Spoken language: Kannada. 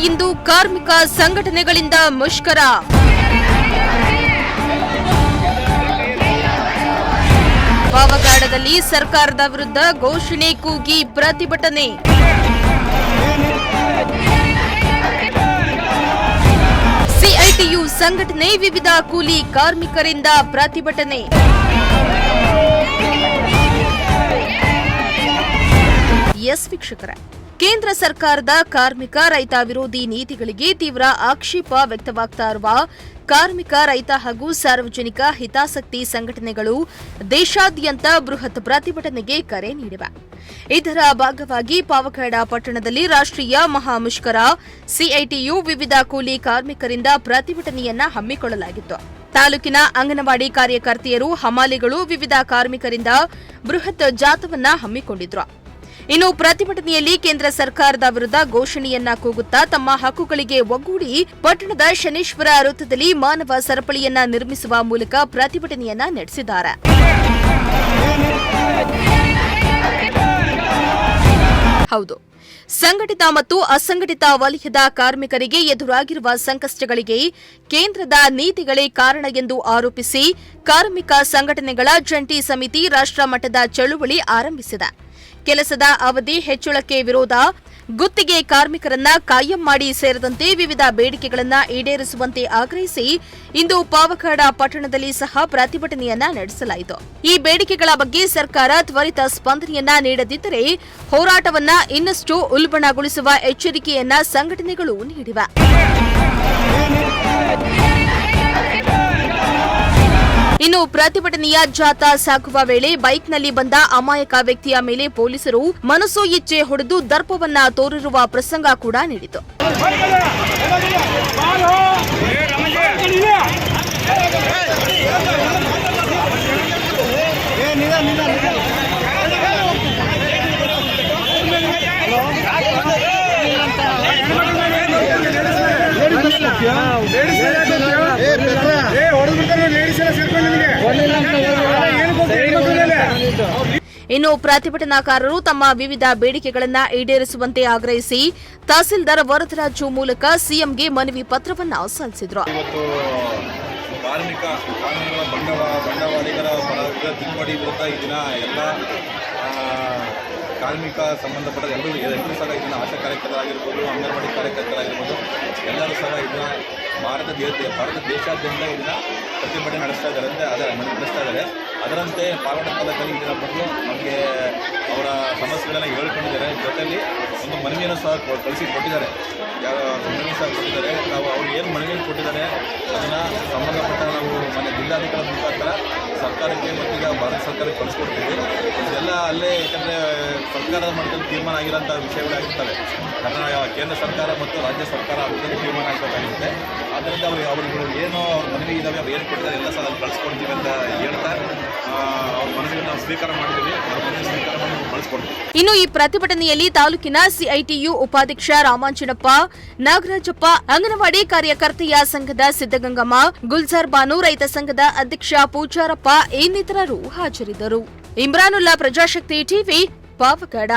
ಇಂದು ಕಾರ್ಮಿಕ ಸಂಘಟನೆಗಳಿಂದ ಮುಷ್ಕರ. ಪಾವಗಡದಲ್ಲಿ ಸರ್ಕಾರದ ವಿರುದ್ಧ ಘೋಷಣೆ ಕೂಗಿ ಪ್ರತಿಭಟನೆ. ಸಿಐಟಿಯು ಸಂಘಟನೆ ವಿವಿಧ ಕೂಲಿ ಕಾರ್ಮಿಕರಿಂದ ಪ್ರತಿಭಟನೆ. ಎಸ್ ವೀಕ್ಷಕರೇ, ಕೇಂದ್ರ ಸರ್ಕಾರದ ಕಾರ್ಮಿಕ ರೈತ ವಿರೋಧಿ ನೀತಿಗಳಿಗೆ ತೀವ್ರ ಆಕ್ಷೇಪ ವ್ಯಕ್ತವಾಗ್ತಾ ಇರುವ ಕಾರ್ಮಿಕ ರೈತ ಹಾಗೂ ಸಾರ್ವಜನಿಕ ಹಿತಾಸಕ್ತಿ ಸಂಘಟನೆಗಳು ದೇಶಾದ್ಯಂತ ಬೃಹತ್ ಪ್ರತಿಭಟನೆಗೆ ಕರೆ ನೀಡಿವೆ. ಇದರ ಭಾಗವಾಗಿ ಪಾವಗಡ ಪಟ್ಟಣದಲ್ಲಿ ರಾಷ್ಟ್ರೀಯ ಮಹಾ ಮುಷ್ಕರ ಸಿಐಟಿಯು ವಿವಿಧ ಕೂಲಿ ಕಾರ್ಮಿಕರಿಂದ ಪ್ರತಿಭಟನೆಯನ್ನ ಹಮ್ಮಿಕೊಳ್ಳಲಾಗಿತ್ತು. ತಾಲೂಕಿನ ಅಂಗನವಾಡಿ ಕಾರ್ಯಕರ್ತೆಯರು, ಹಮಾಲಿಗಳು ವಿವಿಧ ಕಾರ್ಮಿಕರಿಂದ ಬೃಹತ್ ಜಾಥವನ್ನ ಹಮ್ಮಿಕೊಂಡಿದ್ರು. ಇನ್ನು ಪ್ರತಿಭಟನೆಯಲ್ಲಿ ಕೇಂದ್ರ ಸರ್ಕಾರದ ವಿರುದ್ಧ ಘೋಷಣೆಯನ್ನ ಕೂಗುತ್ತಾ ತಮ್ಮ ಹಕ್ಕುಗಳಿಗೆ ಒಗ್ಗೂಡಿ ಪಟ್ಟಣದ ಶನೇಶ್ವರ ವೃತ್ತದಲ್ಲಿ ಮಾನವ ಸರಪಳಿಯನ್ನ ನಿರ್ಮಿಸುವ ಮೂಲಕ ಪ್ರತಿಭಟನೆಯನ್ನ ನಡೆಸಿದ್ದಾರೆ. ಹೌದು, ಸಂಘಟಿತ ಮತ್ತು ಅಸಂಘಟಿತ ವಲಯದ ಕಾರ್ಮಿಕರಿಗೆ ಎದುರಾಗಿರುವ ಸಂಕಷ್ಟಗಳಿಗೆ ಕೇಂದ್ರದ ನೀತಿಗಳೇ ಕಾರಣ ಎಂದು ಆರೋಪಿಸಿ ಕಾರ್ಮಿಕ ಸಂಘಟನೆಗಳ ಜಂಟಿ ಸಮಿತಿ ರಾಷ್ಟ್ರ ಮಟ್ಟದ ಚಳುವಳಿ ಆರಂಭಿಸಿದೆ. ಕೆಲಸದ ಅವಧಿ ಹೆಚ್ಚಳಕ್ಕೆ ವಿರೋಧ, ಗುತ್ತಿಗೆ ಕಾರ್ಮಿಕರನ್ನ ಕಾಯಂ ಮಾಡಿ ಸೇರಿದಂತೆ ವಿವಿಧ ಬೇಡಿಕೆಗಳನ್ನು ಈಡೇರಿಸುವಂತೆ ಆಗ್ರಹಿಸಿ ಇಂದು ಪಾವಗಡ ಪಟ್ಟಣದಲ್ಲಿ ಸಹ ಪ್ರತಿಭಟನೆಯನ್ನ ನಡೆಸಲಾಯಿತು. ಈ ಬೇಡಿಕೆಗಳ ಬಗ್ಗೆ ಸರ್ಕಾರ ತ್ವರಿತ ಸ್ಪಂದನೆಯನ್ನ ನೀಡದಿದ್ದರೆ ಹೋರಾಟವನ್ನ ಇನ್ನಷ್ಟು ಉಲ್ಬಣಗೊಳಿಸುವ ಎಚ್ಚರಿಕೆಯನ್ನ ಸಂಘಟನೆಗಳು ನೀಡಿವೆ. ಇನ್ನು ಪ್ರತಿಭಟನೆಯ ಜಾಥಾ ಸಾಗುವ ವೇಳೆ ಬೈಕ್ನಲ್ಲಿ ಬಂದ ಅಮಾಯಕ ವ್ಯಕ್ತಿಯ ಮೇಲೆ ಪೊಲೀಸರು ಮನಸೋ ಇಚ್ಛೆ ಹೊಡೆದು ದರ್ಪವನ್ನ ತೋರಿರುವ ಪ್ರಸಂಗ ಕೂಡ ನೀಡಿತು. ಇನ್ನು ಪ್ರತಿಭಟನಾಕಾರರು ತಮ್ಮ ವಿವಿಧ ಬೇಡಿಕೆಗಳನ್ನು ಈಡೇರಿಸುವಂತೆ ಆಗ್ರಹಿಸಿ ತಹಸೀಲ್ದಾರ್ ವರದರಾಜು ಮೂಲಕ ಸಿಎಂಗೆ ಮನವಿ ಪತ್ರವನ್ನು ಸಲ್ಲಿಸಿದರು. ಕಾರ್ಮಿಕ ಬಂಡವಾಳಿಗರ ತಿದ್ದುಪಡಿ ವಿರುದ್ಧ ಈ ದಿನ ಎಲ್ಲ ಕಾರ್ಮಿಕ ಸಂಬಂಧಪಟ್ಟ ಎಲ್ಲರೂ ಸಹ ಇದನ್ನು ಆಶಾ ಕಾರ್ಯಕರ್ತರಾಗಿರ್ಬೋದು, ಅಂಗನವಾಡಿ ಕಾರ್ಯಕರ್ತರಾಗಿರ್ಬೋದು, ಎಲ್ಲರೂ ಸಹ ಇದನ್ನ ಭಾರತ ದೇಶಾದ್ಯಂತ ಇದನ್ನ ಪ್ರತಿಭಟನೆ ನಡೆಸ್ತಾ ಇದ್ದಾರೆ. ಅದರಂತೆ ಪಾವಗಡ ತಾಲೂಕಲ್ಲಿ ಇದರ ಬಂದು ನಮಗೆ ಅವರ ಸಮಸ್ಯೆಗಳನ್ನು ಹೇಳಿಕೊಂಡಿದ್ದಾರೆ. ಜೊತೆಯಲ್ಲಿ ಒಂದು ಮನವಿಯನ್ನು ಸಹ ಕೊಟ್ಟಿದ್ದಾರೆ. ನಾವು ಅವ್ರು ಏನು ಮನವಿಯನ್ನು ಕೊಟ್ಟಿದ್ದಾರೆ ಅದನ್ನು ಸಂಬಂಧಪಟ್ಟ ನಾವು ಮನೆ ಜಿಲ್ಲಾಧಿಕಾರಿ ಮುಖಾಂತರ ಸರ್ಕಾರಕ್ಕೆ ಮತ್ತೀಗ ಭಾರತ ಸರ್ಕಾರಕ್ಕೆ ಕಳಿಸ್ಕೊಡ್ತೀವಿ. ಇದೆಲ್ಲ ಅಲ್ಲೇ ಯಾಕಂದರೆ ಸರ್ಕಾರದ ಮಟ್ಟದಲ್ಲಿ ತೀರ್ಮಾನ ಆಗಿರೋಂಥ ವಿಷಯಗಳಾಗಿರ್ತವೆ. ಕೇಂದ್ರ ಸರ್ಕಾರ ಮತ್ತು ರಾಜ್ಯ ಸರ್ಕಾರ ಅದರಲ್ಲಿ ತೀರ್ಮಾನ ಆಗಬೇಕಾಗಿರುತ್ತೆ. ಆದ್ದರಿಂದ ಅವರುಗಳು ಏನು ಅವ್ರ ಮನವಿ ಇದ್ದಾವೆ, ಅವ್ರು ಏನು ಕೊಟ್ಟಿದ್ದಾರೆ ಎಲ್ಲ ಸಹ ಅಲ್ಲಿ ಕಳಿಸ್ಕೊಡ್ತೀವಿ ಅಂತ ಹೇಳ್ತಾ ಅವ್ರ ಮನವಿಯನ್ನು ನಾವು ಸ್ವೀಕಾರ ಮಾಡಿದ್ದೀವಿ. ಅವ್ರ ಮನವಿ ಸ್ವೀಕಾರ ಮಾಡಿ ಕಳಿಸ್ಕೊಡ್ತೀವಿ. ಇನ್ನು ಈ ಪ್ರತಿಭಟನೆಯಲ್ಲಿ ತಾಲೂಕಿನ ಸಿಐಟಿಯು ಉಪಾಧ್ಯಕ್ಷ ರಾಮಾಂಜನಪ್ಪ, ನಾಗರಾಜಪ್ಪ, ಅಂಗನವಾಡಿ ಕಾರ್ಯಕರ್ತೆಯ ಸಂಘದ ಸಿದ್ದಗಂಗಮ್ಮ, ಗುಲ್ಜಾರ್ ಬಾನು, ರೈತ ಸಂಘದ ಅಧ್ಯಕ್ಷ ಪೂಜಾರಪ್ಪ ಇನ್ನಿತರರು ಹಾಜರಿದ್ದರು. ಇಮ್ರಾನುಲ್ಲಾ, ಪ್ರಜಾಶಕ್ತಿ ಟಿವಿ, ಪಾವಗಡ.